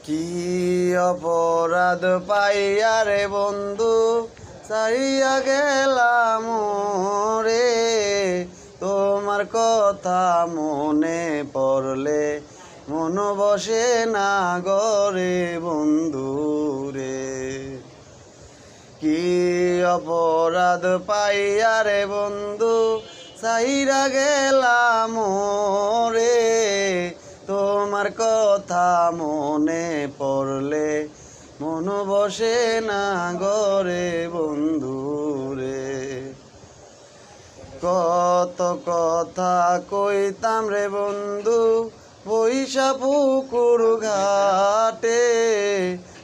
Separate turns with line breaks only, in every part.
কি অপরাধ পাইয়া রে বন্ধু ছাড়িয়া গেলাম রে, তোমার কথা মনে পড়লে মন বসে না গরে বন্ধু রে। কি অপরাধ পাইয়া রে বন্ধু ছাইরা গেলাম রে, তোমার কথা মনে পড়লে মন বসে না গরে বন্ধু রে। কত কথা কইতাম রে বন্ধু বৈশা পুকুর ঘাটে,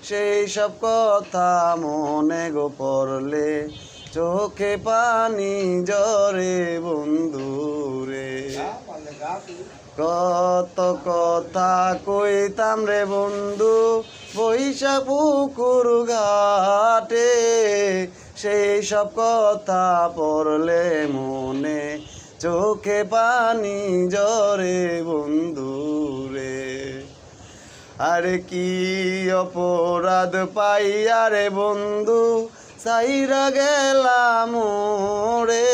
সেই সব কথা মনে গো পড়লে চোখে পানি জরে বন্ধু রে। কত কথা কইতাম রে বন্ধু বৈশা পুকুর ঘাটে, সেই সব কথা পড়লে মনে চোখে পানি জরে বন্ধু রে। আরে কি অপরাধ পাইয়া রে বন্ধু ছাইরা গেলাম রে,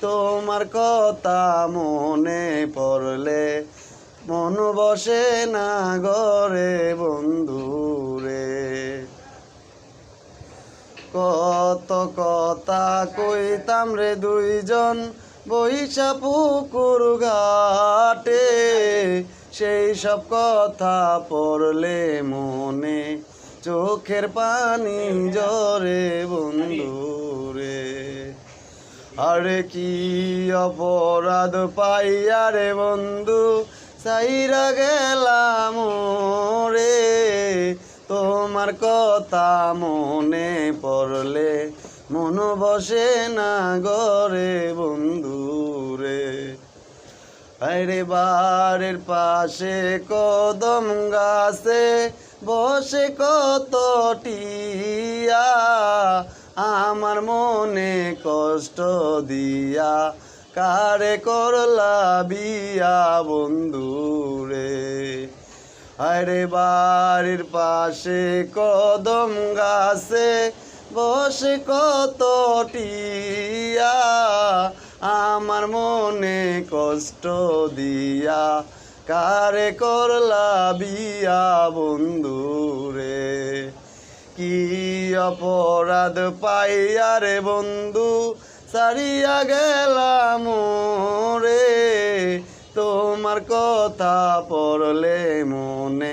তোমার কথা মনে পড়লে মন বসে না গরে বন্ধু রে। কত কথা কইতাম রে দুইজন বৈশা পুকুর ঘাটে, সেই সব কথা পড়লে মনে চোখের পানি জরে বন্ধু রে। আরে কি অপরাধ পাইয়া রে বন্ধু ছাইরা গেলাম রে, তোমার কথা মনে পড়লে মন বসে না গরে বন্ধু রে। আরে বাড়ির পাশে কদম গাছে বসে কত টিয়া, আমার মনে কষ্ট দিয়া কারে করলা বিয়া বন্ধু রে। আরে বাড়ির পাশে কদম গাছে বসে কত টিয়া, আমার মনে কষ্ট দিয়া কারে করলা বিয়া বন্ধু রে। কি অপরাধ পাইয়া রে বন্ধু ছাড়িয়া গেলাম রে, তোমার কথা পড়লে মনে